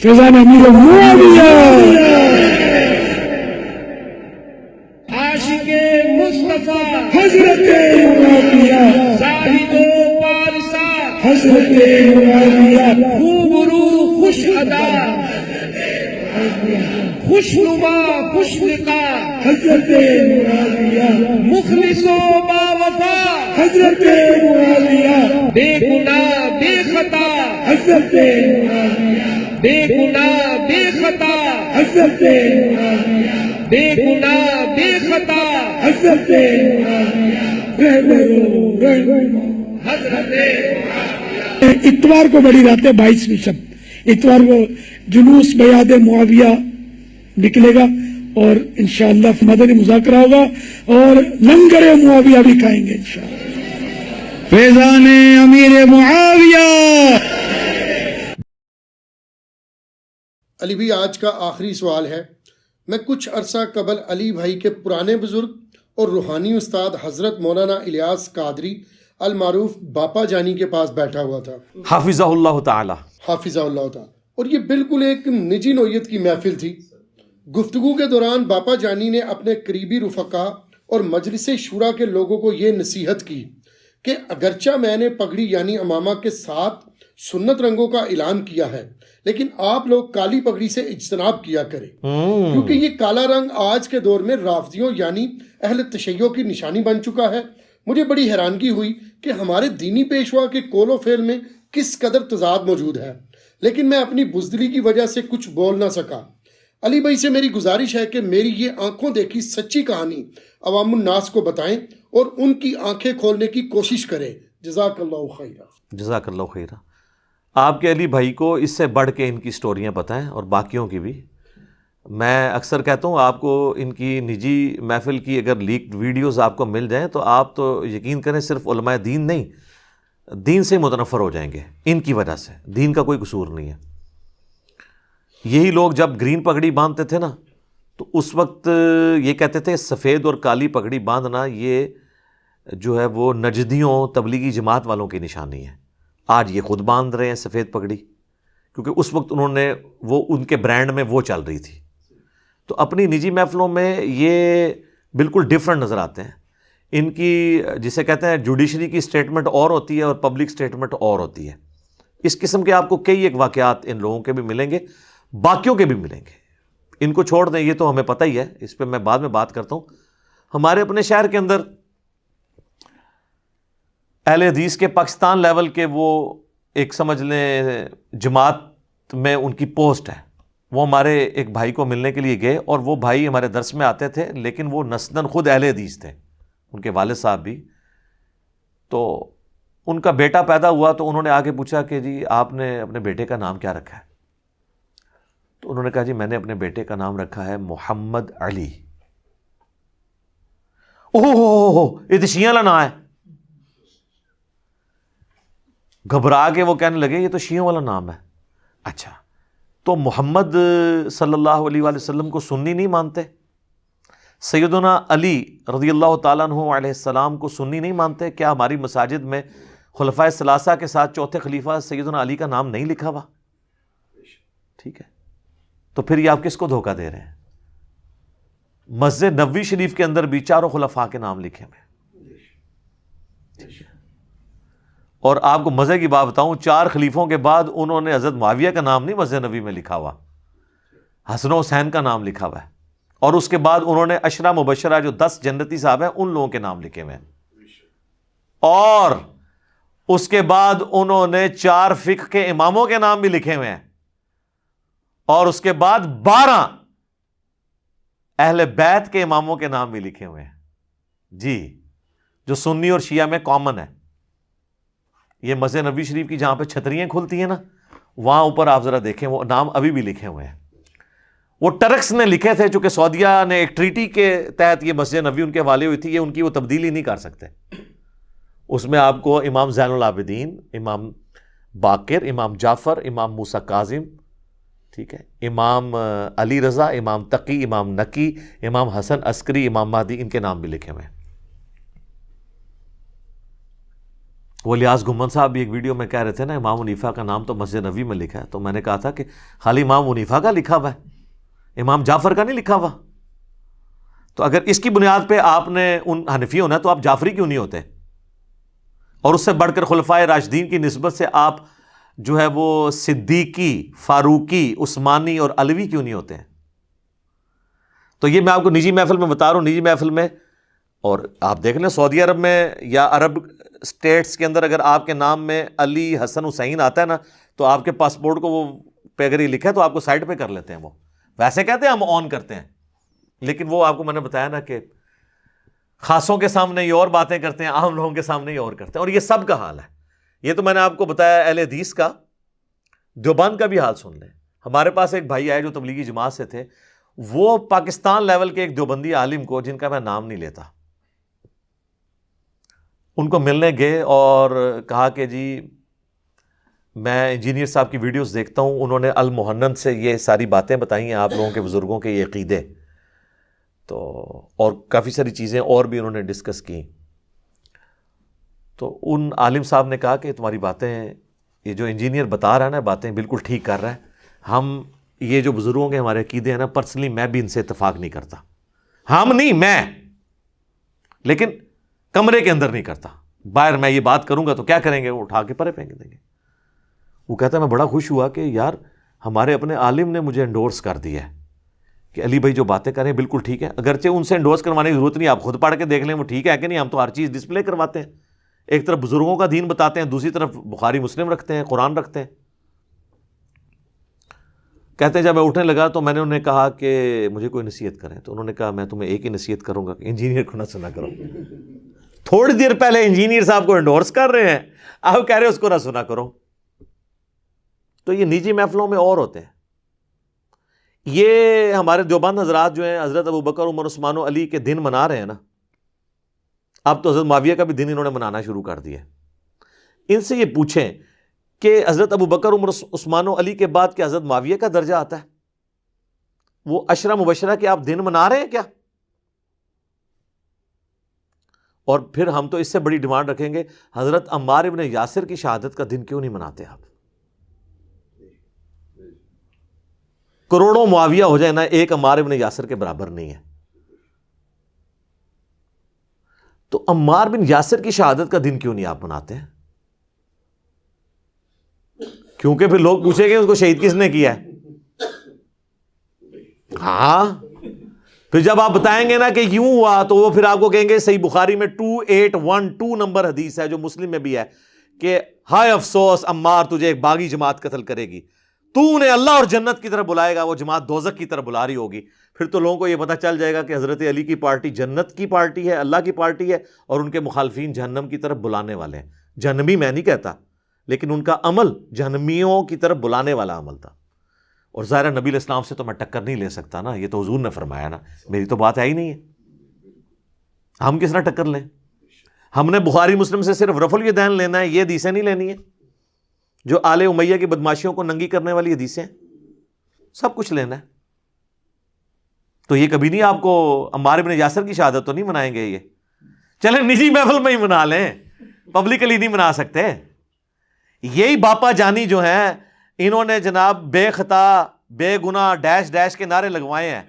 فیضان امیر معاویہ عاشق مصطفیٰ حضرت معاویہ زاہد و پارسا حضرت معاویہ خوبرو خوش ادا خوش نما خوش لقا حضرت معاویہ مخلص و باوفا حضرت معاویہ بے گناہ بے خطا حضرت معاویہ بے گناہ بے خطا حضرت معاویہ بے گناہ بے خطا حضرت معاویہ حضرت اتوار کو بڑی رات ہے 22ویں شب اتوار کو جلوس بیعت معاویہ نکلے گا اور انشاءاللہ مدنی مذاکرہ ہوگا اور لنگر معاویہ بھی کھائیں گے انشاءاللہ فیضان امیر معاویہ۔ علی بھائی آج کا آخری سوال ہے، میں کچھ عرصہ قبل علی بھائی کے پرانے بزرگ اور روحانی استاد حضرت مولانا الیاس قادری المعروف باپا جانی کے پاس بیٹھا ہوا تھا حافظہ اللہ تعالی۔ حافظہ اللہ تعالی، اور یہ بالکل ایک نجی نوعیت کی محفل تھی۔ گفتگو کے دوران باپا جانی نے اپنے قریبی رفقا اور مجلس شورا کے لوگوں کو یہ نصیحت کی کہ اگرچہ میں نے پگڑی یعنی امامہ کے ساتھ سنت رنگوں کا اعلان کیا ہے، لیکن آپ لوگ کالی پگڑی سے اجتناب کیا کریں، کیونکہ یہ کالا رنگ آج کے دور میں رافضیوں یعنی اہل تشیع کی نشانی بن چکا ہے۔ مجھے بڑی حیرانگی ہوئی کہ ہمارے دینی پیشوا کے قول و فعل میں کس قدر تضاد موجود ہے، لیکن میں اپنی بزدلی کی وجہ سے کچھ بول نہ سکا۔ علی بھائی سے میری گزارش ہے کہ میری یہ آنکھوں دیکھی سچی کہانی عوام الناس کو بتائیں اور ان کی آنکھیں کھولنے کی کوشش کریں۔ جزاک اللہ خیرہ۔ جزاک اللہ خیرہ۔ آپ کے علی بھائی کو اس سے بڑھ کے ان کی سٹوریاں بتائیں اور باقیوں کی بھی۔ میں اکثر کہتا ہوں آپ کو ان کی نجی محفل کی اگر لیکڈ ویڈیوز آپ کو مل جائیں تو آپ تو یقین کریں صرف علماء دین نہیں، دین سے متنفر ہو جائیں گے ان کی وجہ سے۔ دین کا کوئی قصور نہیں ہے۔ یہی لوگ جب گرین پگڑی باندھتے تھے نا تو اس وقت یہ کہتے تھے سفید اور کالی پگڑی باندھنا یہ جو ہے وہ نجدیوں تبلیغی جماعت والوں کی نشانی ہے۔ آج یہ خود باندھ رہے ہیں سفید پگڑی، کیونکہ اس وقت انہوں نے وہ ان کے برانڈ میں وہ چل رہی تھی۔ تو اپنی نجی محفلوں میں یہ بالکل ڈیفرنٹ نظر آتے ہیں۔ ان کی جسے کہتے ہیں جوڈیشری کی سٹیٹمنٹ اور ہوتی ہے اور پبلک سٹیٹمنٹ اور ہوتی ہے۔ اس قسم کے آپ کو کئی ایک واقعات ان لوگوں کے بھی ملیں گے، باقیوں کے بھی ملیں گے۔ ان کو چھوڑ دیں، یہ تو ہمیں پتہ ہی ہے، اس پہ میں بعد میں بات کرتا ہوں۔ ہمارے اپنے شہر کے اندر اہل حدیث کے پاکستان لیول کے وہ ایک سمجھ لیں جماعت میں ان کی پوسٹ ہے، وہ ہمارے ایک بھائی کو ملنے کے لیے گئے اور وہ بھائی ہمارے درس میں آتے تھے، لیکن وہ نسلاً خود اہل حدیث تھے، ان کے والد صاحب بھی۔ تو ان کا بیٹا پیدا ہوا تو انہوں نے آگے پوچھا کہ جی آپ نے اپنے بیٹے کا نام کیا رکھا ہے؟ تو انہوں نے کہا جی میں نے اپنے بیٹے کا نام رکھا ہے محمد علی۔ اوہ یہ تو شیعہ والا نام ہے۔ گھبرا کے وہ کہنے لگے یہ تو شیعوں والا نام ہے۔ اچھا تو محمد صلی اللہ علیہ وآلہ وسلم کو سنی نہیں مانتے؟ سیدنا علی رضی اللہ تعالیٰ عنہ علیہ السلام کو سنی نہیں مانتے؟ کیا ہماری مساجد میں خلفائے ثلاثہ کے ساتھ چوتھے خلیفہ سیدنا علی کا نام نہیں لکھا ہوا؟ ٹھیک ہے، تو پھر یہ آپ کس کو دھوکہ دے رہے ہیں؟ مسجد نبوی شریف کے اندر بھی چاروں خلفاء کے نام لکھے ہوئے ہیں۔ اور آپ کو مزے کی بات بتاؤں، 4 خلیفوں کے بعد انہوں نے حضرت معاویہ کا نام نہیں مسجد نبوی میں لکھا ہوا، حسن و حسین کا نام لکھا ہوا ہے۔ اور اس کے بعد انہوں نے عشرہ مبشرہ جو 10 جنتی صاحب ہیں ان لوگوں کے نام لکھے ہوئے ہیں۔ اور اس کے بعد انہوں نے 4 فقہ کے اماموں کے نام بھی لکھے ہوئے ہیں، اور اس کے بعد 12 اہل بیت کے اماموں کے نام بھی لکھے ہوئے ہیں جی، جو سنی اور شیعہ میں کامن ہے۔ یہ مسجد نبوی شریف کی جہاں پہ چھتریاں کھلتی ہیں نا، وہاں اوپر آپ ذرا دیکھیں وہ نام ابھی بھی لکھے ہوئے ہیں۔ وہ ٹرکس نے لکھے تھے، چونکہ سعودیہ نے ایک ٹریٹی کے تحت یہ مسجد نبوی ان کے حوالے ہوئی تھی، یہ ان کی وہ تبدیلی نہیں کر سکتے۔ اس میں آپ کو امام زین العابدین، امام باقر، امام جعفر، امام موسیٰ کاظم، ٹھیک ہے، امام علی رضا، امام تقی، امام نقی، امام حسن عسکری، امام مہدی، ان کے نام بھی لکھے ہوئے ہیں۔ وہ الیاس گھمن صاحب بھی ایک ویڈیو میں کہہ رہے تھے نا امام حنیفہ کا نام تو مسجد نبوی میں لکھا ہے، تو میں نے کہا تھا کہ خالی امام حنیفہ کا لکھا ہوا ہے، امام جعفر کا نہیں لکھا ہوا. تو اگر اس کی بنیاد پہ آپ نے ان حنفی ہونا ہے تو آپ جعفری کیوں نہیں ہوتے؟ اور اس سے بڑھ کر خلفائے راشدین کی نسبت سے آپ جو ہے وہ صدیقی، فاروقی، عثمانی اور علوی کیوں نہیں ہوتے ہیں؟ تو یہ میں آپ کو نجی محفل میں بتا رہا ہوں، نجی محفل میں. اور آپ دیکھ لیں سعودی عرب میں یا عرب اسٹیٹس کے اندر اگر آپ کے نام میں علی، حسن، حسین آتا ہے نا تو آپ کے پاسپورٹ کو وہ پہ اگر یہ لکھا ہے تو آپ کو سائڈ پہ کر لیتے ہیں. وہ ویسے کہتے ہیں ہم آن کرتے ہیں، لیکن وہ آپ کو میں نے بتایا نا کہ خاصوں کے سامنے یہ اور باتیں کرتے ہیں، عام لوگوں کے سامنے یہ اور کرتے ہیں. اور یہ سب کا حال ہے. یہ تو میں نے آپ کو بتایا اہل حدیث کا. دیوبند کا بھی حال سن لیں. ہمارے پاس ایک بھائی آئے جو تبلیغی جماعت سے تھے، وہ پاکستان لیول کے ایک دیوبندی عالم کو، جن کا میں نام نہیں لیتا، ان کو ملنے گئے اور کہا کہ جی میں انجینئر صاحب کی ویڈیوز دیکھتا ہوں، انہوں نے المحنن سے یہ ساری باتیں بتائی ہیں آپ لوگوں کے بزرگوں کے یہ عقیدے، تو اور کافی ساری چیزیں اور بھی انہوں نے ڈسکس کی. تو ان عالم صاحب نے کہا کہ تمہاری باتیں، یہ جو انجینئر بتا رہا ہے نا باتیں بالکل ٹھیک کر رہا ہے. ہم یہ جو بزرگوں کے ہمارے عقیدے ہیں نا، پرسنلی میں بھی ان سے اتفاق نہیں کرتا. ہم نہیں، میں، لیکن کمرے کے اندر نہیں کرتا. باہر میں یہ بات کروں گا تو کیا کریں گے؟ وہ اٹھا کے پرے پھینک دیں گے. وہ کہتا ہے میں بڑا خوش ہوا کہ یار ہمارے اپنے عالم نے مجھے انڈورس کر دیا ہے کہ علی بھائی جو باتیں کریں بالکل ٹھیک ہے. اگرچہ ان سے انڈورس کروانے کی ضرورت نہیں، آپ خود پڑھ کے دیکھ لیں وہ ٹھیک ہے کہ نہیں. ہم تو ہر چیز ڈسپلے کرواتے ہیں. ایک طرف بزرگوں کا دین بتاتے ہیں، دوسری طرف بخاری مسلم رکھتے ہیں، قرآن رکھتے ہیں. کہتے ہیں جب میں اٹھنے لگا تو میں نے انہیں کہا کہ مجھے کوئی نصیحت کریں. تو انہوں نے کہا میں تمہیں ایک ہی نصیحت کروں گا کہ انجینئر کو نہ سنا کرو. تھوڑی دیر پہلے انجینئر صاحب کو انڈورس کر رہے ہیں، آپ کہہ رہے ہیں اس کو نہ سنا کرو. تو یہ نجی محفلوں میں اور ہوتے ہیں. یہ ہمارے دیوبند حضرات جو ہیں حضرت ابوبکر، عمر، عثمان و علی کے دن منا رہے ہیں نا، اب تو حضرت معاویہ کا بھی دن انہوں نے منانا شروع کر دیا. ان سے یہ پوچھیں کہ حضرت ابوبکر، عمر، عثمان و علی کے بعد کیا حضرت معاویہ کا درجہ آتا ہے؟ وہ عشرہ مبشرہ کے آپ دن منا رہے ہیں کیا؟ اور پھر ہم تو اس سے بڑی ڈیمانڈ رکھیں گے، حضرت عمار ابن یاسر کی شہادت کا دن کیوں نہیں مناتے آپ؟ کروڑوں معاویہ ہو جائے نا، ایک عمار ابن یاسر کے برابر نہیں ہے. تو عمار بن یاسر کی شہادت کا دن کیوں نہیں آپ مناتے ہیں؟ کیونکہ پھر لوگ پوچھیں گے اس کو شہید کس نے کیا ہے. ہاں، پھر جب آپ بتائیں گے نا کہ یوں ہوا تو وہ پھر آپ کو کہیں گے صحیح بخاری میں 2812 نمبر حدیث ہے، جو مسلم میں بھی ہے، کہ ہائے افسوس عمار، تجھے ایک باغی جماعت قتل کرے گی، تو انہیں اللہ اور جنت کی طرف بلائے گا، وہ جماعت دوزخ کی طرف بلا رہی ہوگی. پھر تو لوگوں کو یہ پتہ چل جائے گا کہ حضرت علی کی پارٹی جنت کی پارٹی ہے، اللہ کی پارٹی ہے، اور ان کے مخالفین جہنم کی طرف بلانے والے ہیں. جہنمی میں نہیں کہتا، لیکن ان کا عمل جہنمیوں کی طرف بلانے والا عمل تھا. اور ظاہر نبی علیہ السلام سے تو میں ٹکر نہیں لے سکتا نا، یہ تو حضور نے فرمایا نا، میری تو بات ہے ہی نہیں ہے. ہم کس طرح ٹکر لیں؟ ہم نے بخاری مسلم سے صرف رفع الیدین لینا ہے، یہ حدیثیں نہیں لینی ہے جو آل امیہ کی بدماشیوں کو ننگی کرنے والی حدیثیں، سب کچھ لینا ہے. تو یہ کبھی نہیں آپ کو عمار بن یاسر کی شہادت تو نہیں منائیں گے. یہ چلیں نجی محفل میں ہی منا لیں، پبلکلی نہیں منا سکتے. یہی باپا جانی جو ہیں، انہوں نے جناب بے خطا، بے گناہ، ڈیش ڈیش کے نعرے لگوائے ہیں.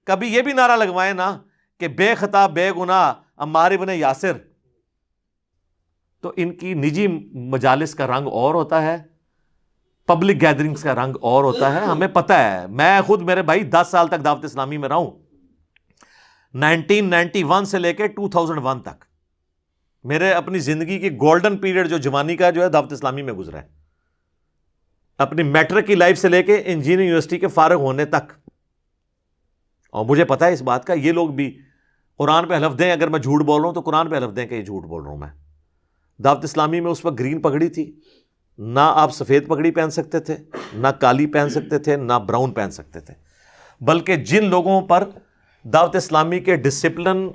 کبھی یہ بھی نعرہ لگوائے نا کہ بے خطا، بے گناہ عمار بن یاسر. تو ان کی نجی مجالس کا رنگ اور ہوتا ہے، پبلک گیدرنگز کا رنگ اور ہوتا ہے. ہمیں پتہ ہے، میں خود، میرے بھائی 10 سال تک دعوت اسلامی میں رہا ہوں، 1991 سے لے کے 2001 تک. میرے اپنی زندگی کی گولڈن پیریڈ جو جوانی کا جو ہے دعوت اسلامی میں گزرا ہے، اپنی میٹرک کی لائف سے لے کے انجینئرنگ یونیورسٹی کے فارغ ہونے تک. اور مجھے پتا ہے اس بات کا، یہ لوگ بھی قرآن پہ حلف دیں اگر میں جھوٹ بول رہا ہوں تو قرآن پہ حلف دیں کہ یہ جھوٹ بول رہا ہوں. میں دعوت اسلامی میں اس وقت گرین پگڑی تھی، نہ آپ سفید پگڑی پہن سکتے تھے، نہ کالی پہن سکتے تھے، نہ براؤن پہن سکتے تھے. بلکہ جن لوگوں پر دعوت اسلامی کے ڈسپلن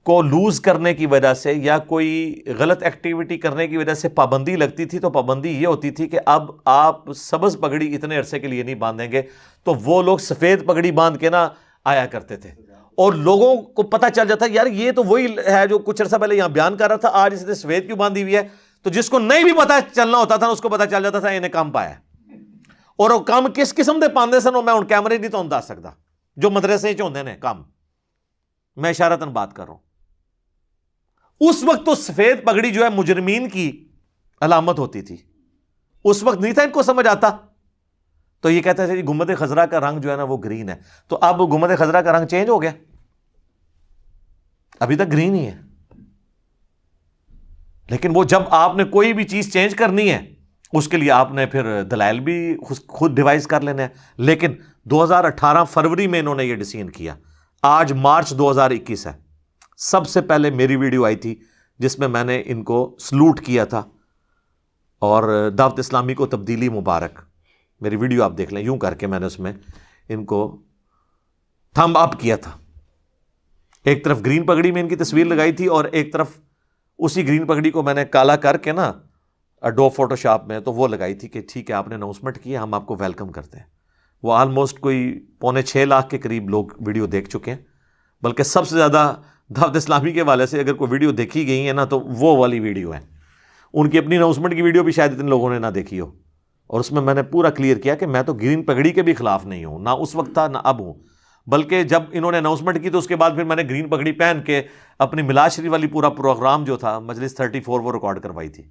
کو لوز کرنے کی وجہ سے یا کوئی غلط ایکٹیویٹی کرنے کی وجہ سے پابندی لگتی تھی، تو پابندی یہ ہوتی تھی کہ اب آپ سبز پگڑی اتنے عرصے کے لیے نہیں باندھیں گے. تو وہ لوگ سفید پگڑی باندھ کے نہ آیا کرتے تھے. اور لوگوں کو پتہ چل جاتا یار یہ تو وہی ہے جو کچھ عرصہ پہلے یہاں بیان کر رہا تھا, آج اس نے سفید کیوں باندھی ہوئی ہے. تو جس کو نہیں بھی پتا چلنا ہوتا تھا اس کو پتا چل جاتا تھا انہیں کام پایا. اور وہ کام کس قسم دے پاندے سن میں ان کیمرے نہیں تو دس سکتا, جو مدرسے چ نے کام, میں اشارتاً بات کر رہا ہوں. اس وقت تو سفید پگڑی جو ہے مجرمین کی علامت ہوتی تھی, اس وقت نہیں تھا ان کو سمجھ آتا. تو یہ کہتے تھے گنبد خضرا کا رنگ جو ہے نا وہ گرین ہے. تو اب گنبد خضرا کا رنگ چینج ہو گیا, ابھی تک گرین ہی ہے. لیکن وہ جب آپ نے کوئی بھی چیز چینج کرنی ہے اس کے لیے آپ نے پھر دلائل بھی خود ڈیوائز کر لینے ہیں. لیکن 2018 فروری میں انہوں نے یہ ڈیسیژن کیا. آج مارچ 2021 ہے. سب سے پہلے میری ویڈیو آئی تھی جس میں میں نے ان کو سلوٹ کیا تھا اور دعوت اسلامی کو تبدیلی مبارک. میری ویڈیو آپ دیکھ لیں, یوں کر کے میں نے اس میں ان کو تھم اپ کیا تھا. ایک طرف گرین پگڑی میں ان کی تصویر لگائی تھی اور ایک طرف اسی گرین پگڑی کو میں نے کالا کر کے نا اڈوب فوٹو شاپ میں تو وہ لگائی تھی کہ ٹھیک ہے آپ نے اناؤنسمنٹ کی ہے, ہم آپ کو ویلکم کرتے ہیں. وہ آلموسٹ کوئی 6.25 لاکھ کے قریب لوگ ویڈیو دیکھ چکے ہیں. بلکہ سب سے زیادہ دعوت اسلامی کے والے سے اگر کوئی ویڈیو دیکھی گئی ہے نا تو وہ والی ویڈیو ہے. ان کی اپنی اناؤنسمنٹ کی ویڈیو بھی شاید اتنے لوگوں نے نہ دیکھی ہو, اور اس میں نے پورا کلیئر کیا کہ میں تو گرین پگڑی کے بھی خلاف نہیں ہوں, نہ اس وقت تھا نہ اب ہوں. بلکہ جب انہوں نے اناؤنسمنٹ کی تو اس کے بعد پھر میں نے گرین پگڑی پہن کے اپنی میلاد شریف والی پورا پروگرام جو تھا مجلس 34 وہ ریکارڈ کروائی تھی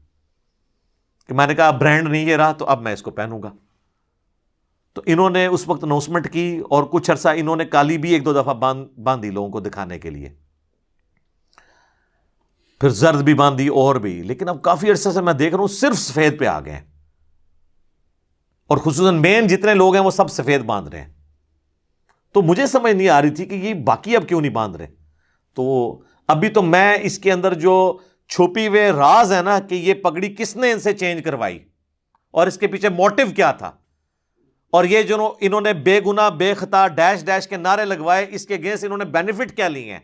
کہ میں نے کہا برانڈ نہیں یہ رہا تو اب میں اس کو پہنوں گا. تو انہوں نے اس وقت اناؤنسمنٹ کی اور کچھ عرصہ انہوں نے کالی بھی 1-2 دفعہ باندھی لوگوں کو دکھانے کے لیے, پھر زرد بھی باندھی اور بھی. لیکن اب کافی عرصے سے میں دیکھ رہا ہوں صرف سفید پہ آ گئے ہیں, اور خصوصاً مین جتنے لوگ ہیں وہ سب سفید باندھ رہے ہیں. تو مجھے سمجھ نہیں آ رہی تھی کہ یہ باقی اب کیوں نہیں باندھ رہے. تو ابھی تو میں اس کے اندر جو چھپی ہوئے راز ہے نا کہ یہ پگڑی کس نے ان سے چینج کروائی اور اس کے پیچھے موٹیو کیا تھا, اور یہ جو انہوں نے بے گناہ بے خطا ڈیش ڈیش کے نعرے لگوائے, اس کے اگینسٹ انہوں نے بینیفٹ کیا لیے ہیں,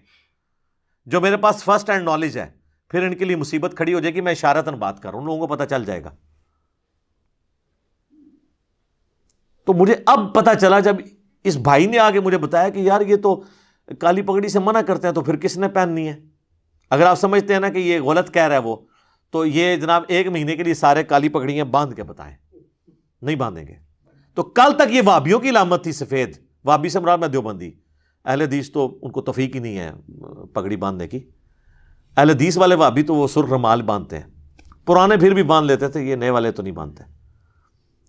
جو میرے پاس فرسٹ ہینڈ نالج ہے. پھر ان کے لیے مصیبت کھڑی ہو جائے گی. میں اشارتاً بات کر رہا ہوں, لوگوں کو پتہ چل جائے گا. تو مجھے اب پتہ چلا جب اس بھائی نے آگے مجھے بتایا کہ یار یہ تو کالی پگڑی سے منع کرتے ہیں تو پھر کس نے پہننی ہے. اگر آپ سمجھتے ہیں نا کہ یہ غلط کہہ رہا ہے وہ, تو یہ جناب 1 مہینے کے لیے سارے کالی پگڑیاں باندھ کے بتائیں, نہیں باندھیں گے. تو کل تک یہ وہابیوں کی علامت تھی سفید. وہابی سے مراد میں دیوبندی, اہل حدیث تو ان کو توفیق ہی نہیں ہے پگڑی باندھنے کی. اہل حدیث والے وہابی تو وہ سر رمال باندھتے ہیں, پرانے پھر بھی باندھ لیتے تھے, یہ نئے والے تو نہیں باندھتے.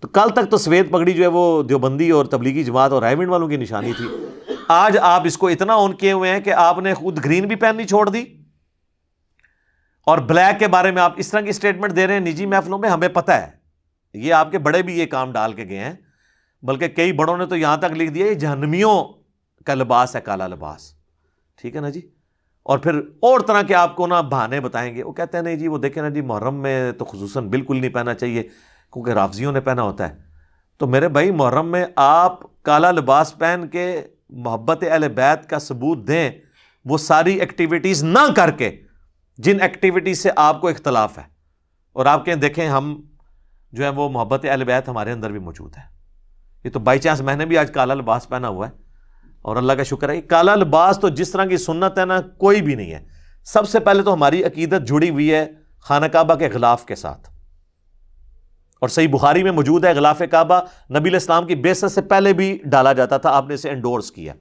تو کل تک تو سفید پگڑی جو ہے وہ دیوبندی اور تبلیغی جماعت اور رائے والوں کی نشانی تھی. آج آپ اس کو اتنا آن کیے ہوئے ہیں کہ آپ نے خود گرین بھی پہننی چھوڑ دی, اور بلیک کے بارے میں آپ اس طرح کی سٹیٹمنٹ دے رہے ہیں نجی محفلوں میں. ہمیں پتہ ہے یہ آپ کے بڑے بھی یہ کام ڈال کے گئے ہیں, بلکہ کئی بڑوں نے تو یہاں تک لکھ دیا یہ جہنمیوں کا لباس ہے, کالا لباس. ٹھیک ہے نا جی. اور پھر اور طرح کے آپ کو نا بہانے بتائیں گے. وہ کہتے ہیں نہیں جی وہ دیکھیں نا جی محرم میں تو خصوصاً بالکل نہیں پہننا چاہیے کیونکہ رافضیوں نے پہنا ہوتا ہے. تو میرے بھائی محرم میں آپ کالا لباس پہن کے محبت اہل بیت کا ثبوت دیں, وہ ساری ایکٹیویٹیز نہ کر کے جن ایکٹیویٹیز سے آپ کو اختلاف ہے, اور آپ کہیں دیکھیں ہم جو ہے وہ محبت اہل بیت ہمارے اندر بھی موجود ہے. یہ تو بائی چانس میں نے بھی آج کالا لباس پہنا ہوا ہے اور اللہ کا شکر ہے. یہ کالا لباس تو جس طرح کی سنت ہے نا کوئی بھی نہیں ہے. سب سے پہلے تو ہماری عقیدت جڑی ہوئی ہے خانہ کعبہ کے غلاف کے ساتھ, اور صحیح بخاری میں موجود ہے غلاف کعبہ نبی علیہ السلام کی بعثت سے پہلے بھی ڈالا جاتا تھا, آپ نے اسے انڈورس کیا.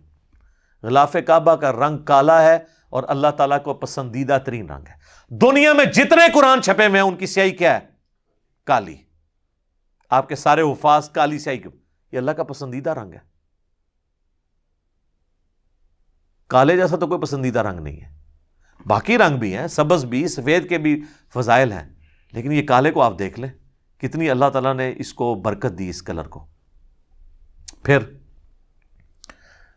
غلاف کعبہ کا رنگ کالا ہے اور اللہ تعالیٰ کو پسندیدہ ترین رنگ ہے. دنیا میں جتنے قرآن چھپے ہوئے ہیں ان کی سیاہی کیا ہے؟ کالی. آپ کے سارے حفاظ کالی سیاہی کیوں؟ یہ اللہ کا پسندیدہ رنگ ہے. کالے جیسا تو کوئی پسندیدہ رنگ نہیں ہے. باقی رنگ بھی ہیں, سبز بھی, سفید کے بھی فضائل ہیں, لیکن یہ کالے کو آپ دیکھ لیں کتنی اللہ تعالیٰ نے اس کو برکت دی اس کلر کو. پھر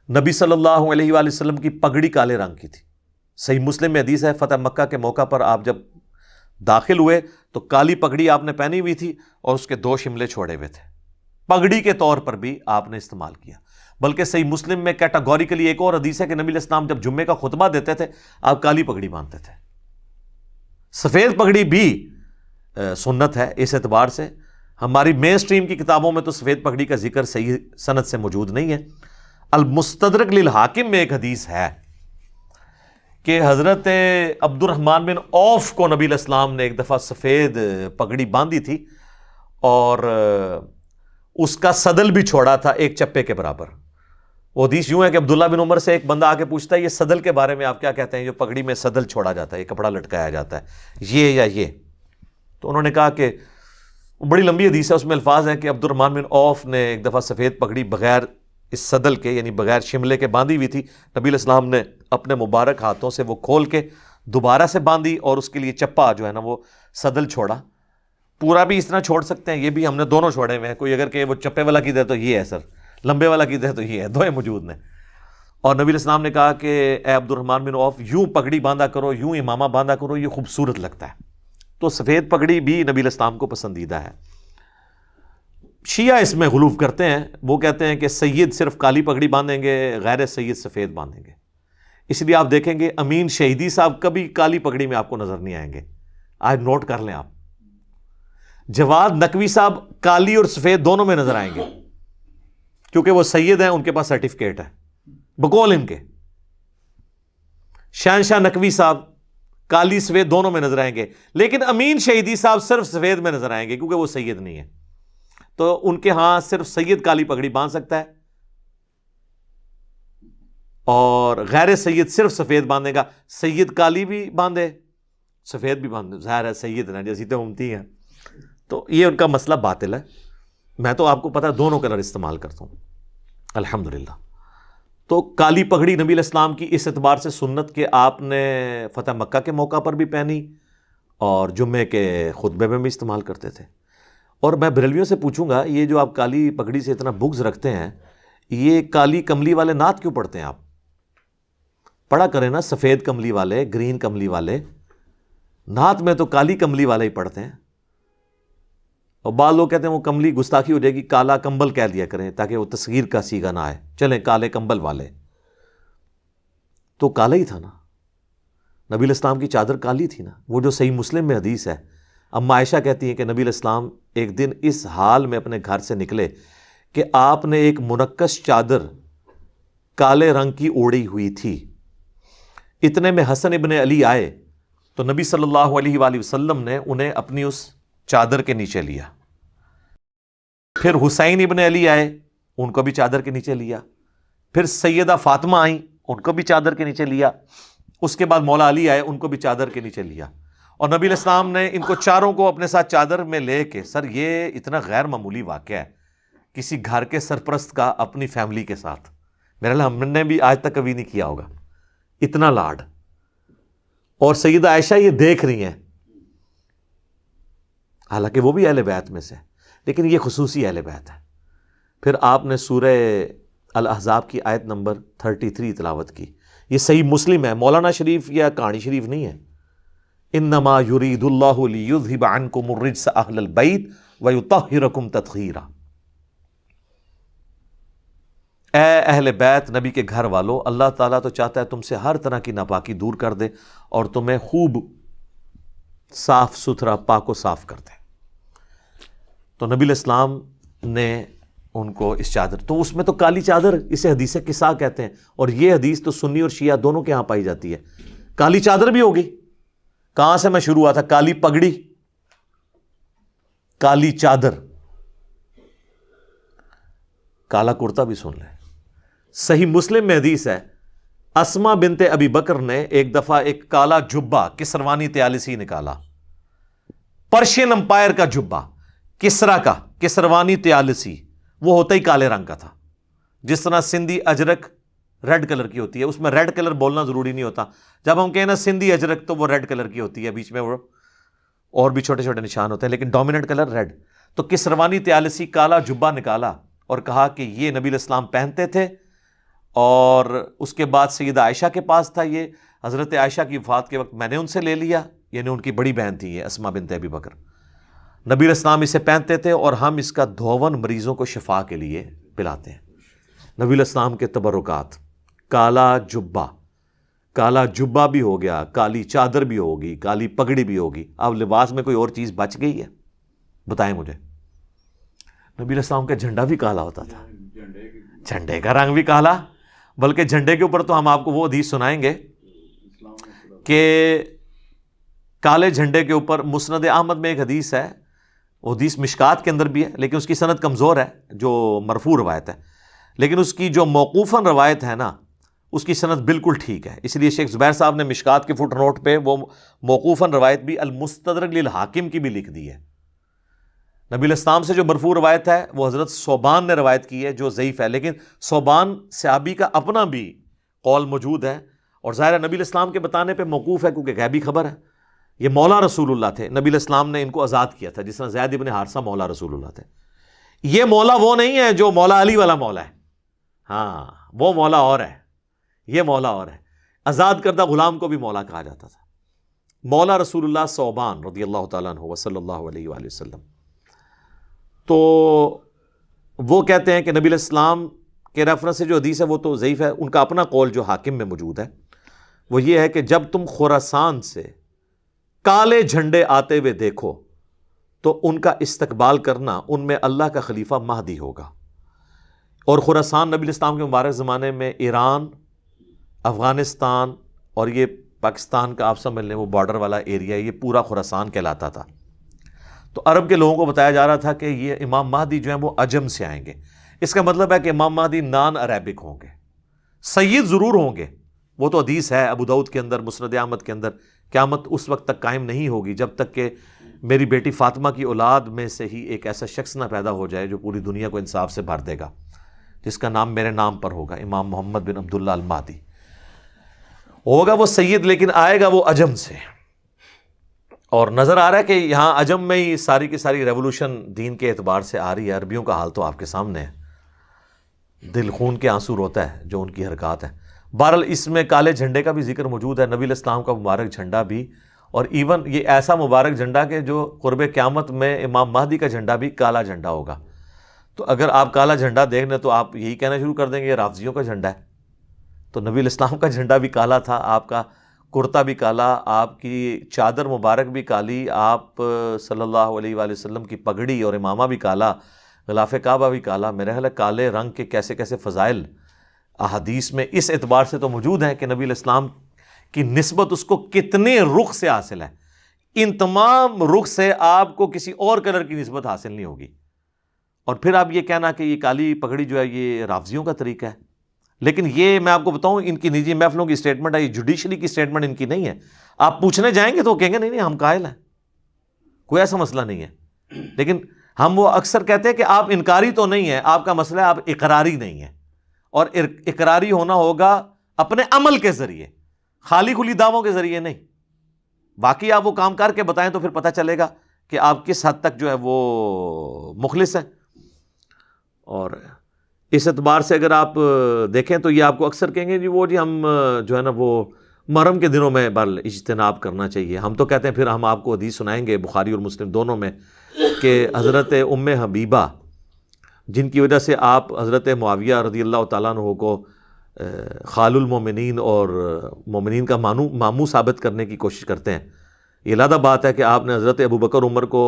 نبی صلی اللہ علیہ وآلہ وسلم کی پگڑی کالے رنگ کی تھی. صحیح مسلم میں حدیث ہے فتح مکہ کے موقع پر آپ جب داخل ہوئے تو کالی پگڑی آپ نے پہنی ہوئی تھی اور اس کے 2 شملے چھوڑے ہوئے تھے. پگڑی کے طور پر بھی آپ نے استعمال کیا. بلکہ صحیح مسلم میں کیٹاگوریکلی ایک اور حدیث ہے کہ نبی علیہ السلام جب جمعے کا خطبہ دیتے تھے آپ کالی پگڑی باندھتے تھے. سفید پگڑی بھی سنت ہے اس اعتبار سے. ہماری مین سٹریم کی کتابوں میں تو سفید پگڑی کا ذکر صحیح سند سے موجود نہیں ہے. المستدرک للحاکم میں ایک حدیث ہے کہ حضرت عبد الرحمن بن عوف کو نبی علیہ السلام نے ایک دفعہ سفید پگڑی باندھی تھی اور اس کا صدل بھی چھوڑا تھا ایک چپے کے برابر. وہ حدیث یوں ہے کہ عبداللہ بن عمر سے ایک بندہ آ کے پوچھتا ہے یہ صدل کے بارے میں آپ کیا کہتے ہیں, جو پگڑی میں صدل چھوڑا جاتا ہے, یہ کپڑا لٹکایا جاتا ہے, یہ یا یہ؟ تو انہوں نے کہا کہ بڑی لمبی حدیث ہے, اس میں الفاظ ہیں کہ عبد الرحمن بن عوف نے ایک دفعہ سفید پگڑی بغیر اس صدل کے یعنی بغیر شملے کے باندھی ہوئی تھی. نبی علیہ السلام نے اپنے مبارک ہاتھوں سے وہ کھول کے دوبارہ سے باندھی اور اس کے لیے چپا جو ہے نا وہ صدل چھوڑا. پورا بھی اس طرح چھوڑ سکتے ہیں, یہ بھی ہم نے دونوں چھوڑے ہوئے ہیں. کوئی اگر کہ وہ چپے والا کی دے تو یہ ہے سر, لمبے والا کی دے تو یہ ہے, دوئے موجود نے. اور نبی علیہ السلام نے کہا کہ اے عبد الرحمن بن عوف یوں پگڑی باندھا کرو, یوں امامہ باندھا کرو, یہ خوبصورت لگتا ہے. تو سفید پگڑی بھی نبی علیہ السلام کو پسندیدہ ہے. شیعہ اس میں غلوف کرتے ہیں, وہ کہتے ہیں کہ سید صرف کالی پگڑی باندھیں گے, غیر سید سفید باندھیں گے. اس لیے آپ دیکھیں گے امین شہیدی صاحب کبھی کالی پگڑی میں آپ کو نظر نہیں آئیں گے. آج نوٹ کر لیں آپ. جواد نقوی صاحب کالی اور سفید دونوں میں نظر آئیں گے کیونکہ وہ سید ہیں, ان کے پاس سرٹیفکیٹ ہے بقول ان کے. شہنشاہ نقوی صاحب کالی سفید دونوں میں نظر آئیں گے, لیکن امین شہیدی صاحب صرف سفید میں نظر آئیں گے کیونکہ وہ سید نہیں ہے. تو ان کے ہاں صرف سید کالی پگڑی باندھ سکتا ہے اور غیر سید صرف سفید باندھے گا. سید کالی بھی باندھے سفید بھی باندھے, ظاہر ہے سید نا جیسی تو امتی ہیں. تو یہ ان کا مسئلہ باطل ہے. میں تو آپ کو پتہ ہے دونوں کلر استعمال کرتا ہوں الحمدللہ. تو کالی پگڑی نبی علیہ السلام کی اس اعتبار سے سنت کہ آپ نے فتح مکہ کے موقع پر بھی پہنی اور جمعے کے خطبے میں بھی استعمال کرتے تھے. اور میں بریلویوں سے پوچھوں گا یہ جو آپ کالی پگڑی سے اتنا بغض رکھتے ہیں, یہ کالی کملی والے نعت کیوں پڑھتے ہیں؟ آپ پڑھا کریں نا سفید کملی والے, گرین کملی والے. نعت میں تو کالی کملی والے ہی پڑھتے ہیں. اور بعض لوگ کہتے ہیں وہ کملی گستاخی ہو جائے گی, کالا کمبل کہہ دیا کریں تاکہ وہ تصغیر کا سیگا نہ آئے. چلیں کالے کمبل والے, تو کالا ہی تھا نا. نبی علیہ السلام کی چادر کالی تھی نا, وہ جو صحیح مسلم میں حدیث ہے. اما عائشہ کہتی ہیں کہ نبی علیہ السلام ایک دن اس حال میں اپنے گھر سے نکلے کہ آپ نے ایک منقش چادر کالے رنگ کی اوڑی ہوئی تھی. اتنے میں حسن ابن علی آئے تو نبی صلی اللہ علیہ وآلہ وسلم نے انہیں اپنی اس چادر کے نیچے لیا. پھر حسین ابن علی آئے, ان کو بھی چادر کے نیچے لیا. پھر سیدہ فاطمہ آئیں, ان کو بھی چادر کے نیچے لیا. اس کے بعد مولا علی آئے, ان کو بھی چادر کے نیچے لیا. اور نبی علیہ السلام نے ان کو چاروں کو اپنے ساتھ چادر میں لے کے, سر یہ اتنا غیر معمولی واقعہ ہے کسی گھر کے سرپرست کا اپنی فیملی کے ساتھ. میرے لیے ہم نے بھی آج تک کبھی نہیں کیا ہوگا اتنا لاڈ. اور سیدہ عائشہ یہ دیکھ رہی ہیں, حالانکہ وہ بھی اہل بیت میں سے, لیکن یہ خصوصی اہل بیت ہے. پھر آپ نے سورہ الاحزاب کی آیت نمبر 33 تلاوت کی. یہ صحیح مسلم ہے, مولانا شریف یا کہانی شریف نہیں ہے. انما یرید اللہ لیذھب عنکم الرجس اہل البیت ویطہرکم تطہیرا. اے اہل بیت, نبی کے گھر والو, اللہ تعالیٰ تو چاہتا ہے تم سے ہر طرح کی ناپاکی دور کر دے اور تمہیں خوب صاف ستھرا پاک و صاف کر دے. تو نبی علیہ السلام نے ان کو اس چادر, تو اس میں تو کالی چادر اسے حدیث قصا کہتے ہیں, اور یہ حدیث تو سنی اور شیعہ دونوں کے ہاں پائی جاتی ہے. کالی چادر بھی ہوگی. کہاں سے میں شروع ہوا تھا؟ کالی پگڑی, کالی چادر, کالا کرتا بھی سن لیں. صحیح مسلم میں حدیث ہے, اسما بنت ابی بکر نے ایک دفعہ ایک کالا جبہ کسروانی طیالسی نکالا. پرشین امپائر کا جبہ, کسرا کا, کسروانی طیالسی, وہ ہوتا ہی کالے رنگ کا تھا. جس طرح سندھی اجرک ریڈ کلر کی ہوتی ہے, اس میں ریڈ کلر بولنا ضروری نہیں ہوتا. جب ہم کہیں نا سندھی اجرک تو وہ ریڈ کلر کی ہوتی ہے, بیچ میں وہ اور بھی چھوٹے چھوٹے نشان ہوتے ہیں, لیکن ڈومیننٹ کلر ریڈ. تو کسروانی طیالسی کالا جبہ نکالا اور کہا کہ یہ نبی علیہ السلام پہنتے تھے. اور اس کے بعد سیدہ عائشہ کے پاس تھا یہ. حضرت عائشہ کی وفات کے وقت میں نے ان سے لے لیا, یعنی ان کی بڑی بہن تھی یہ اسما بنت ابی بکر. نبی علیہ السلام اسے پہنتے تھے اور ہم اس کا دھون مریضوں کو شفا کے لیے پلاتے ہیں. نبی علیہ السلام کے تبرکات, کالا جبہ, کالا جبہ بھی ہو گیا, کالی چادر بھی ہوگی, کالی پگڑی بھی ہوگی. اب لباس میں کوئی اور چیز بچ گئی ہے بتائیں مجھے. نبی علیہ السلام کا جھنڈا بھی کالا ہوتا تھا, جھنڈے کا رنگ بھی کالا. بلکہ جھنڈے کے اوپر تو ہم آپ کو وہ حدیث سنائیں گے کہ کالے جھنڈے کے اوپر مسند احمد میں ایک حدیث ہے، وہ حدیث مشکات کے اندر بھی ہے لیکن اس کی سند کمزور ہے جو مرفوع روایت ہے، لیکن اس کی جو موقوفاً روایت ہے نا اس کی سند بالکل ٹھیک ہے. اس لیے شیخ زبیر صاحب نے مشکات کے فٹ نوٹ پہ وہ موقوفاً روایت بھی المستدرک للحاکم کی بھی لکھ دی ہے. نبی الاسلام سے جو مرفوع روایت ہے وہ حضرت صوبان نے روایت کی ہے جو ضعیف ہے، لیکن صوبان صحابی کا اپنا بھی قول موجود ہے اور ظاہر ہے نبی الاسلام کے بتانے پہ موقوف ہے کیونکہ غیبی خبر ہے. یہ مولا رسول اللہ تھے، نبی الاسلام نے ان کو آزاد کیا تھا، جس طرح زید ابن حارثہ مولا رسول اللہ تھے. یہ مولا وہ نہیں ہے جو مولا علی والا مولا ہے، ہاں وہ مولا اور ہے، یہ مولا اور ہے. آزاد کردہ غلام کو بھی مولا کہا جاتا تھا. مولا رسول اللہ صوبان رضی اللہ تعالیٰ عنہ وصلی اللہ علیہ وآلہ وسلم. تو وہ کہتے ہیں کہ نبی الاسلام کے ریفرنس سے جو حدیث ہے وہ تو ضعیف ہے. ان کا اپنا قول جو حاکم میں موجود ہے وہ یہ ہے کہ جب تم خراسان سے کالے جھنڈے آتے ہوئے دیکھو تو ان کا استقبال کرنا، ان میں اللہ کا خلیفہ مہدی ہوگا. اور خراسان نبی الاسلام کے مبارک زمانے میں ایران، افغانستان اور یہ پاکستان کا آپ سمجھ لیں وہ بارڈر والا ایریا، یہ پورا خراسان کہلاتا تھا. تو عرب کے لوگوں کو بتایا جا رہا تھا کہ یہ امام مہدی جو ہیں وہ عجم سے آئیں گے. اس کا مطلب ہے کہ امام مہدی نان عربک ہوں گے، سید ضرور ہوں گے. وہ تو حدیث ہے ابو داؤد کے اندر، مسند احمد کے اندر، قیامت اس وقت تک قائم نہیں ہوگی جب تک کہ میری بیٹی فاطمہ کی اولاد میں سے ہی ایک ایسا شخص نہ پیدا ہو جائے جو پوری دنیا کو انصاف سے بھر دے گا، جس کا نام میرے نام پر ہوگا، امام محمد بن عبداللہ المہدی ہوگا. وہ سید لیکن آئے گا وہ عجم سے. اور نظر آ رہا ہے کہ یہاں عجم میں ہی ساری کی ساری ریولوشن دین کے اعتبار سے آ رہی ہے. عربیوں کا حال تو آپ کے سامنے ہے، دل خون کے آنسو روتا ہے جو ان کی حرکات ہیں. بہرحال اس میں کالے جھنڈے کا بھی ذکر موجود ہے، نبی الاسلام کا مبارک جھنڈا بھی، اور ایون یہ ایسا مبارک جھنڈا کہ جو قرب قیامت میں امام مہدی کا جھنڈا بھی کالا جھنڈا ہوگا. تو اگر آپ کالا جھنڈا دیکھ لیں تو آپ یہی کہنا شروع کر دیں گے یہ رافضیوں کا جھنڈا ہے. تو نبی الاسلام کا جھنڈا بھی کالا تھا، آپ کا کرتا بھی کالا، آپ کی چادر مبارک بھی کالی، آپ صلی اللہ علیہ وآلہ وسلم کی پگڑی اور امامہ بھی کالا، غلاف کعبہ بھی کالا. میرے خیال ہے کالے رنگ کے کیسے کیسے فضائل احادیث میں اس اعتبار سے تو موجود ہیں کہ نبی الاسلام کی نسبت اس کو کتنے رخ سے حاصل ہے. ان تمام رخ سے آپ کو کسی اور کلر کی نسبت حاصل نہیں ہوگی. اور پھر آپ یہ کہنا کہ یہ کالی پگڑی جو ہے یہ رافضیوں کا طریقہ ہے. لیکن یہ میں آپ کو بتاؤں ان کی نجی محفلوں کی سٹیٹمنٹ ہے، یہ جوڈیشری کی سٹیٹمنٹ ان کی نہیں ہے. آپ پوچھنے جائیں گے تو کہیں گے نہیں ہم قائل ہیں، کوئی ایسا مسئلہ نہیں ہے. لیکن ہم وہ اکثر کہتے ہیں کہ آپ انکاری تو نہیں ہیں، آپ کا مسئلہ ہے آپ اقراری نہیں ہیں. اور اقراری ہونا ہوگا اپنے عمل کے ذریعے، خالی کھلی دعووں کے ذریعے نہیں. باقی آپ وہ کام کر کے بتائیں تو پھر پتہ چلے گا کہ آپ کس حد تک جو ہے وہ مخلص ہیں. اور اس اعتبار سے اگر آپ دیکھیں تو یہ آپ کو اکثر کہیں گے جی وہ جی ہم جو ہے نا وہ محرم کے دنوں میں بل اجتناب کرنا چاہیے. ہم تو کہتے ہیں پھر ہم آپ کو حدیث سنائیں گے بخاری اور مسلم دونوں میں کہ حضرت ام حبیبہ جن کی وجہ سے آپ حضرت معاویہ رضی اللہ تعالیٰ عنہ کو خال المومنین اور مومنین کا ماموں ثابت کرنے کی کوشش کرتے ہیں. یہ علیحدہ بات ہے کہ آپ نے حضرت ابوبکر عمر کو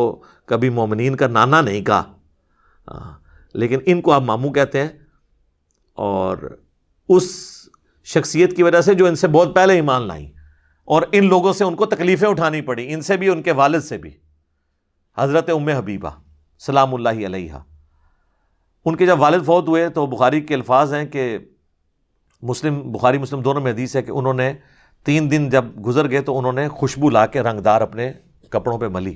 کبھی مومنین کا نانا نہیں کہا، لیکن ان کو آپ ماموں کہتے ہیں. اور اس شخصیت کی وجہ سے جو ان سے بہت پہلے ایمان لائیں اور ان لوگوں سے ان کو تکلیفیں اٹھانی پڑی، ان سے بھی ان کے والد سے بھی، حضرت ام حبیبہ سلام اللہ علیہا. ان کے جب والد فوت ہوئے تو بخاری کے الفاظ ہیں کہ بخاری مسلم دونوں میں حدیث ہے کہ انہوں نے 3 دن جب گزر گئے تو انہوں نے خوشبو لا کے رنگدار اپنے کپڑوں پہ ملی.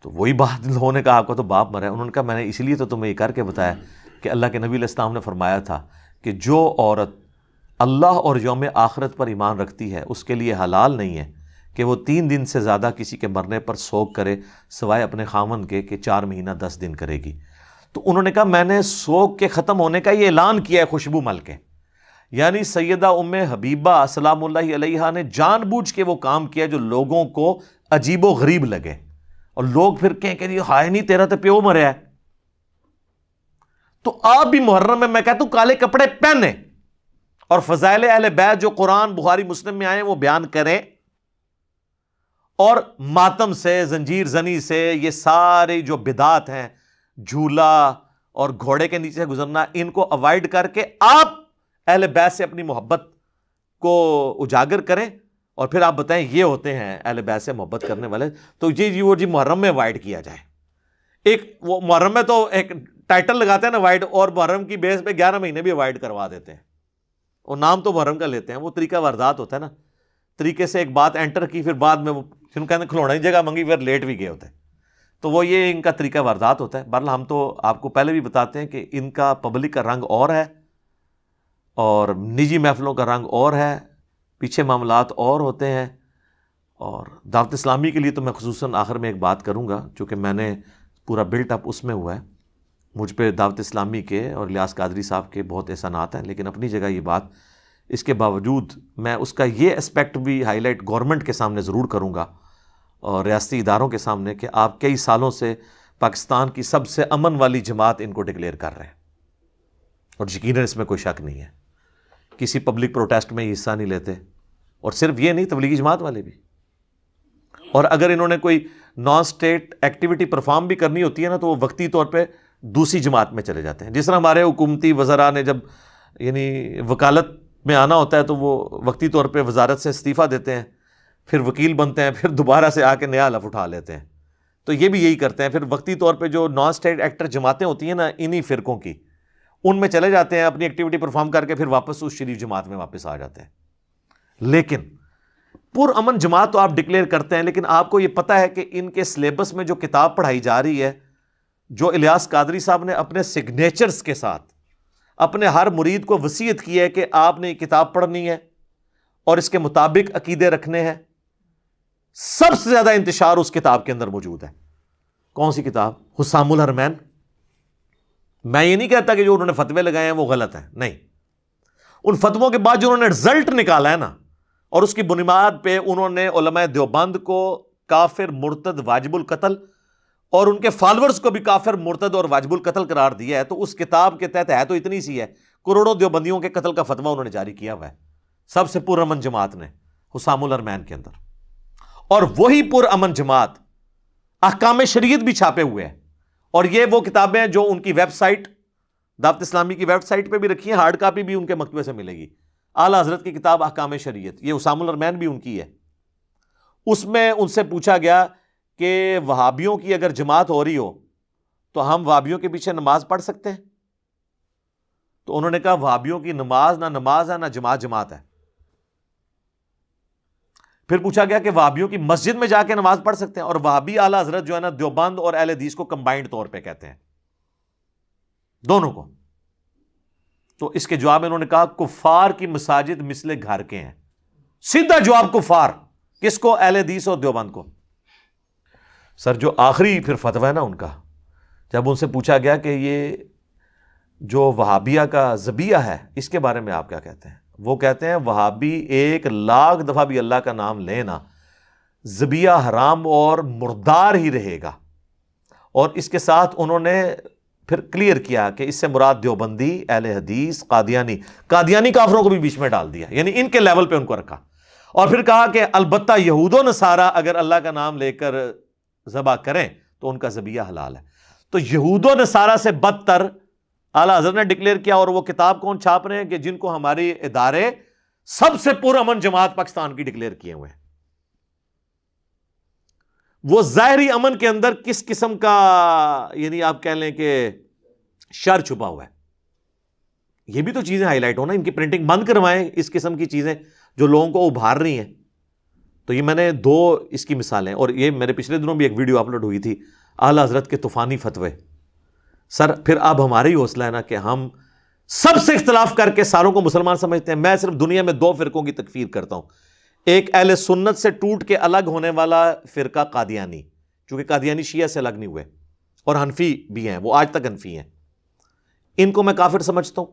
تو وہی بات لوگوں نے کہا آپ کا تو باپ مرا ہے. انہوں نے کہا میں نے اسی لیے تو تمہیں یہ کر کے بتایا کہ اللہ کے نبی علیہ السلام نے فرمایا تھا کہ جو عورت اللہ اور یوم آخرت پر ایمان رکھتی ہے اس کے لیے حلال نہیں ہے کہ وہ 3 دن سے زیادہ کسی کے مرنے پر سوگ کرے سوائے اپنے خامن کے کہ 4 مہینہ 10 دن کرے گی. تو انہوں نے کہا میں نے سوگ کے ختم ہونے کا یہ اعلان کیا ہے خوشبو مل کے. یعنی سیدہ ام حبیبہ سلام اللہ علیہا نے جان بوجھ کے وہ کام کیا جو لوگوں کو عجیب و غریب لگے اور لوگ پھر کہیں کہ یہ ہائے نہیں تیرا تو پیو مریا ہے. تو آپ بھی محرم میں کہتا ہوں کالے کپڑے پہنے اور فضائل اہل بیت جو قرآن بخاری مسلم میں آئے وہ بیان کریں، اور ماتم سے زنجیر زنی سے یہ سارے جو بدعات ہیں، جھولا اور گھوڑے کے نیچے گزرنا، ان کو اوائڈ کر کے آپ اہل بیت سے اپنی محبت کو اجاگر کریں اور پھر آپ بتائیں یہ ہوتے ہیں اہل بیت سے محبت کرنے والے. تو وہ محرم میں وائڈ کیا جائے. ایک وہ محرم میں تو ایک ٹائٹل لگاتے ہیں نا وائڈ, اور محرم کی بیس پہ 11 مہینے بھی وائڈ کروا دیتے ہیں, اور نام تو محرم کا لیتے ہیں. وہ طریقہ واردات ہوتا ہے نا, طریقے سے ایک بات انٹر کی, پھر بعد میں وہ جن کہتے ہیں کھلونا ہی جگہ منگی, پھر لیٹ بھی گئے ہوتے ہیں. تو وہ یہ ان کا طریقہ واردات ہوتا ہے. بہرحال ہم تو آپ کو پہلے بھی بتاتے ہیں کہ ان کا پبلک کا رنگ اور ہے اور نجی محفلوں کا رنگ اور ہے, پیچھے معاملات اور ہوتے ہیں. اور دعوت اسلامی کے لیے تو میں خصوصاً آخر میں ایک بات کروں گا, چونکہ میں نے پورا بلٹ اپ اس میں ہوا ہے. مجھ پہ دعوت اسلامی کے اور الیاس قادری صاحب کے بہت احسانات ہیں, لیکن اپنی جگہ یہ بات, اس کے باوجود میں اس کا یہ اسپیکٹ بھی ہائی لائٹ گورنمنٹ کے سامنے ضرور کروں گا اور ریاستی اداروں کے سامنے, کہ آپ کئی سالوں سے پاکستان کی سب سے امن والی جماعت ان کو ڈکلیئر کر رہے ہیں, اور یقیناً اس میں کوئی شک نہیں ہے. کسی پبلک پروٹیسٹ میں حصہ نہیں لیتے, اور صرف یہ نہیں, تبلیغی جماعت والے بھی. اور اگر انہوں نے کوئی نان اسٹیٹ ایکٹیویٹی پرفارم بھی کرنی ہوتی ہے نا, تو وہ وقتی طور پہ دوسری جماعت میں چلے جاتے ہیں. جس طرح ہمارے حکومتی وزراء نے جب یعنی وکالت میں آنا ہوتا ہے تو وہ وقتی طور پہ وزارت سے استعفیٰ دیتے ہیں, پھر وکیل بنتے ہیں, پھر دوبارہ سے آ کے نیا حلف اٹھا لیتے ہیں. تو یہ بھی یہی کرتے ہیں. پھر وقتی طور پہ جو نان اسٹیٹ ایکٹر جماعتیں ہوتی ہیں نا انہی فرقوں کی, ان میں چلے جاتے ہیں, اپنی ایکٹیویٹی پرفارم کر کے پھر واپس اس شریف جماعت میں واپس آ جاتے ہیں. لیکن پر امن جماعت تو آپ ڈکلیئر کرتے ہیں, لیکن آپ کو یہ پتہ ہے کہ ان کے سلیبس میں جو کتاب پڑھائی جا رہی ہے, جو الیاس قادری صاحب نے اپنے سگنیچرز کے ساتھ اپنے ہر مرید کو وصیت کی ہے کہ آپ نے یہ کتاب پڑھنی ہے اور اس کے مطابق عقیدے رکھنے ہیں, سب سے زیادہ انتشار اس کتاب کے اندر موجود ہے. کون سی کتاب؟ حسام الحرمین. میں یہ نہیں کہتا کہ جو انہوں نے فتوے لگائے ہیں وہ غلط ہیں, نہیں. ان فتووں کے بعد جو انہوں نے رزلٹ نکالا ہے نا, اور اس کی بنیاد پہ انہوں نے علماء دیوبند کو کافر, مرتد, واجب القتل, اور ان کے فالورز کو بھی کافر, مرتد اور واجب القتل قرار دیا ہے. تو اس کتاب کے تحت ہے تو اتنی سی ہے, کروڑوں دیوبندیوں کے قتل کا فتویٰ انہوں نے جاری کیا ہوا ہے, سب سے پرامن جماعت نے, حسام الحرمین کے اندر. اور وہی پرامن جماعت احکام شریعت بھی چھاپے ہوئے ہیں. اور یہ وہ کتابیں ہیں جو ان کی ویب سائٹ, دعوت اسلامی کی ویب سائٹ پہ بھی رکھی ہیں, ہارڈ کاپی بھی ان کے مکتبے سے ملے گی. اعلیٰ حضرت کی کتاب احکام شریعت, یہ حسام الحرمین بھی ان کی ہے. اس میں ان سے پوچھا گیا کہ وہابیوں کی اگر جماعت ہو رہی ہو تو ہم وہابیوں کے پیچھے نماز پڑھ سکتے ہیں؟ تو انہوں نے کہا وہابیوں کی نماز نہ نماز ہے, نہ جماعت جماعت ہے. پھر پوچھا گیا کہ وہابیوں کی مسجد میں جا کے نماز پڑھ سکتے ہیں؟ اور وہابی اعلیٰ حضرت جو ہے نا دیوبند اور اہل حدیث کو کمبائنڈ طور پہ کہتے ہیں, دونوں کو. تو اس کے جواب میں انہوں نے کہا کفار کی مساجد مثل گھر کے ہیں. سیدھا جواب کفار. کس کو؟ اہل حدیث اور دیوبند کو. سر جو آخری پھر فتویٰ ہے نا ان کا, جب ان سے پوچھا گیا کہ یہ جو وہابیہ کا ذبیحہ ہے اس کے بارے میں آپ کیا کہتے ہیں, وہ کہتے ہیں وہابی 1,00,000 دفعہ بھی اللہ کا نام لینا, ذبیحہ حرام اور مردار ہی رہے گا. اور اس کے ساتھ انہوں نے پھر کلیئر کیا کہ اس سے مراد دیوبندی, اہل حدیث, قادیانی کافروں کو بھی بیچ میں ڈال دیا, یعنی ان کے لیول پہ ان کو رکھا. اور پھر کہا کہ البتہ یہود و نصارہ اگر اللہ کا نام لے کر ذبح کریں تو ان کا ذبیحہ حلال ہے. تو یہود و نصارہ سے بدتر اعلیٰ حضرت نے ڈکلیئر کیا. اور وہ کتاب کون چھاپ رہے ہیں کہ جن کو ہمارے ادارے سب سے پرامن جماعت پاکستان کی ڈکلیئر کیے ہوئے ہیں. وہ ظاہری امن کے اندر کس قسم کا یعنی آپ کہہ لیں کہ شر چھپا ہوا ہے. یہ بھی تو چیزیں ہائی لائٹ ہونا, ان کی پرنٹنگ بند کروائیں اس قسم کی چیزیں جو لوگوں کو ابھار رہی ہیں. تو یہ میں نے 2 اس کی مثالیں, اور یہ میرے پچھلے دنوں بھی ایک ویڈیو اپلوڈ ہوئی تھی اعلیٰ حضرت کے طوفانی فتوے. سر پھر اب ہماری حوصلہ ہے نا کہ ہم سب سے اختلاف کر کے ساروں کو مسلمان سمجھتے ہیں. میں صرف دنیا میں 2 فرقوں کی تکفیر کرتا ہوں, ایک اہل سنت سے ٹوٹ کے الگ ہونے والا فرقہ قادیانی, چونکہ قادیانی شیعہ سے الگ نہیں ہوئے, اور حنفی بھی ہیں, وہ آج تک حنفی ہیں, ان کو میں کافر سمجھتا ہوں.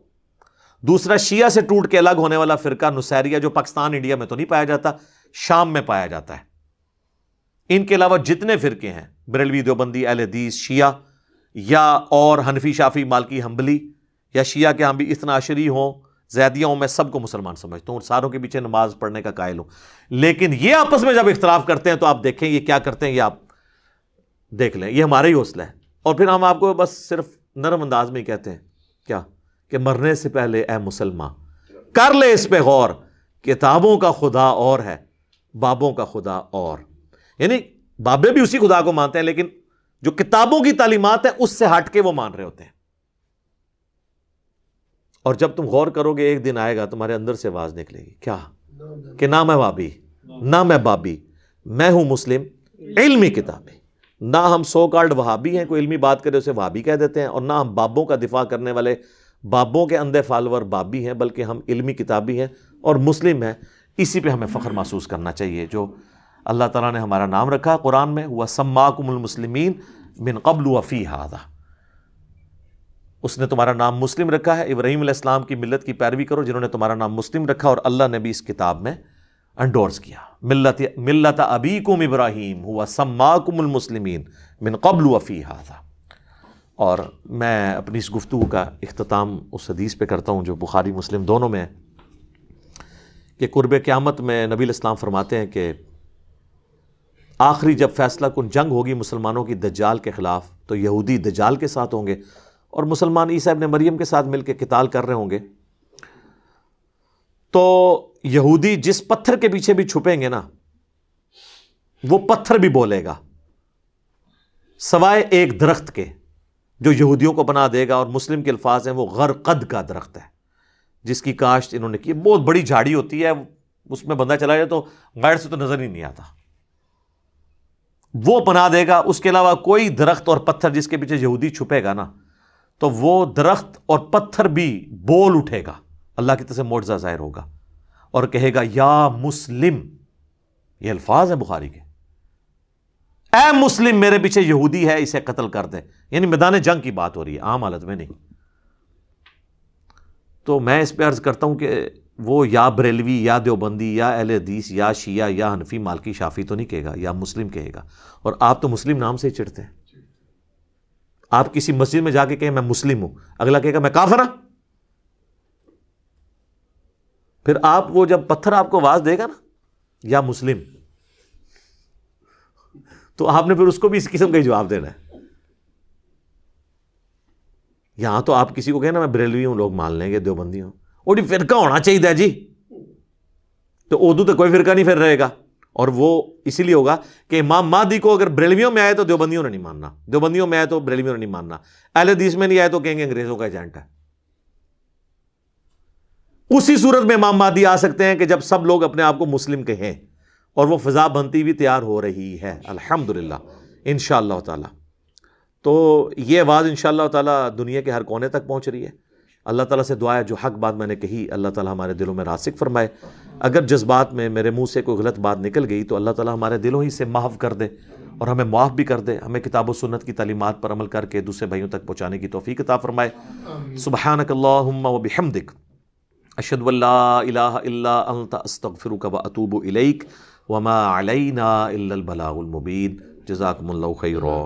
دوسرا شیعہ سے ٹوٹ کے الگ ہونے والا فرقہ نصیریہ, جو پاکستان انڈیا میں تو نہیں پایا جاتا, شام میں پایا جاتا ہے. ان کے علاوہ جتنے فرقے ہیں, بریلوی, دیوبندی, اہل حدیث, شیعہ یا اور حنفی, شافی, مالکی, حنبلی, یا شیعہ کے ہم بھی اثنا عشری ہوں, زیدیہ ہوں, میں سب کو مسلمان سمجھتا ہوں اور ساروں کے پیچھے نماز پڑھنے کا قائل ہوں. لیکن یہ آپس میں جب اختلاف کرتے ہیں تو آپ دیکھیں یہ کیا کرتے ہیں, یہ آپ دیکھ لیں. یہ ہمارا ہی حوصلہ ہے. اور پھر ہم آپ کو بس صرف نرم انداز میں ہی کہتے ہیں کیا کہ مرنے سے پہلے اے مسلمان کر لے اس پہ غور, کتابوں کا خدا اور ہے, بابوں کا خدا اور، یعنی بابے بھی اسی خدا کو مانتے ہیں لیکن جو کتابوں کی تعلیمات ہیں اس سے ہٹ کے وہ مان رہے ہوتے ہیں. اور جب تم غور کرو گے ایک دن آئے گا تمہارے اندر سے آواز نکلے گی کیا کہ نہ میں وہابی، نہ میں بابی، میں ہوں مسلم علمی کتابی. نہ ہم سو کالڈ وہابی ہیں، کوئی علمی بات کرے اسے وہابی کہہ دیتے ہیں، اور نہ ہم بابوں کا دفاع کرنے والے بابوں کے اندھے فالوور بابی ہیں، بلکہ ہم علمی کتابی ہیں اور مسلم ہیں. اسی پہ ہمیں فخر محسوس کرنا چاہیے جو اللہ تعالیٰ نے ہمارا نام رکھا قرآن میں، وَسَمَّاكُمُ الْمُسْلِمِينَ مِنْ قَبْلُ وَفِي هَذَا. اس نے تمہارا نام مسلم رکھا ہے. ابراہیم علیہ السلام کی ملت کی پیروی کرو جنہوں نے تمہارا نام مسلم رکھا، اور اللہ نے بھی اس کتاب میں انڈورس کیا. ملت ابیکم ابراہیم ہوا سماکم المسلمین من قبل وفی ھذا. اور میں اپنی اس گفتگو کا اختتام اس حدیث پہ کرتا ہوں جو بخاری مسلم دونوں میں ہے کہ قرب قیامت میں نبی علیہ السلام فرماتے ہیں کہ آخری جب فیصلہ کن جنگ ہوگی مسلمانوں کی دجال کے خلاف تو یہودی دجال کے ساتھ ہوں گے اور مسلمان عیسیٰ ابن مریم کے ساتھ مل کے قتال کر رہے ہوں گے. تو یہودی جس پتھر کے پیچھے بھی چھپیں گے نا وہ پتھر بھی بولے گا سوائے ایک درخت کے جو یہودیوں کو بنا دے گا، اور مسلم کے الفاظ ہیں وہ غرقد کا درخت ہے جس کی کاشت انہوں نے کی. بہت بڑی جھاڑی ہوتی ہے، اس میں بندہ چلا جائے تو غیر سے تو نظر ہی نہیں آتا، وہ بنا دے گا. اس کے علاوہ کوئی درخت اور پتھر جس کے پیچھے یہودی چھپے گا نا تو وہ درخت اور پتھر بھی بول اٹھے گا، اللہ کی طرف سے معجزہ ظاہر ہوگا اور کہے گا یا مسلم. یہ الفاظ ہیں بخاری کے، اے مسلم میرے پیچھے یہودی ہے اسے قتل کر دے. یعنی میدان جنگ کی بات ہو رہی ہے، عام حالت میں نہیں. تو میں اس پہ عرض کرتا ہوں کہ وہ یا بریلوی یا دیوبندی یا اہل حدیث یا شیعہ یا حنفی مالکی شافی تو نہیں کہے گا، یا مسلم کہے گا. اور آپ تو مسلم نام سے ہی چڑھتے ہیں. آپ کسی مسجد میں جا کے کہیں میں مسلم ہوں، اگلا کہے گا میں کافر ہوں. پھر آپ وہ جب پتھر آپ کو آواز دے گا نا یا مسلم، تو آپ نے پھر اس کو بھی اس قسم کا ہی جواب دینا ہے. یہاں تو آپ کسی کو کہیں نا میں بریلوی ہوں، لوگ مان لیں گے دیوبندی ہوں، اور یہ فرقہ ہونا چاہیے جی. تو اردو تو کوئی فرقہ نہیں پھر رہے گا، اور وہ اسی لیے ہوگا کہ امام مہدی کو اگر بریلویوں میں آئے تو دیوبندیوں نے نہیں ماننا، دیوبندیوں میں آئے تو بریلویوں نے نہیں ماننا، اہل حدیث میں نہیں آئے تو کہیں گے انگریزوں کا ایجنٹ ہے. اسی صورت میں امام مہدی آ سکتے ہیں کہ جب سب لوگ اپنے آپ کو مسلم کہیں، اور وہ فضا بنتی ہوئی تیار ہو رہی ہے الحمدللہ انشاءاللہ تعالی. تو یہ آواز انشاءاللہ تعالی دنیا کے ہر کونے تک پہنچ رہی ہے. اللہ تعالیٰ سے دعا ہے جو حق بات میں نے کہی اللہ تعالیٰ ہمارے دلوں میں راسخ فرمائے. اگر جذبات میں میرے منہ سے کوئی غلط بات نکل گئی تو اللہ تعالیٰ ہمارے دلوں ہی سے معاف کر دے اور ہمیں معاف بھی کر دے. ہمیں کتاب و سنت کی تعلیمات پر عمل کر کے دوسرے بھائیوں تک پہنچانے کی توفیق عطا فرمائے. سبحانک اللہم و بحمدک اشہد ان لا الہ الا انت استغفرک و اتوب الیک وما علینا الا البلاغ المبین. جزاکم اللہ خیرا.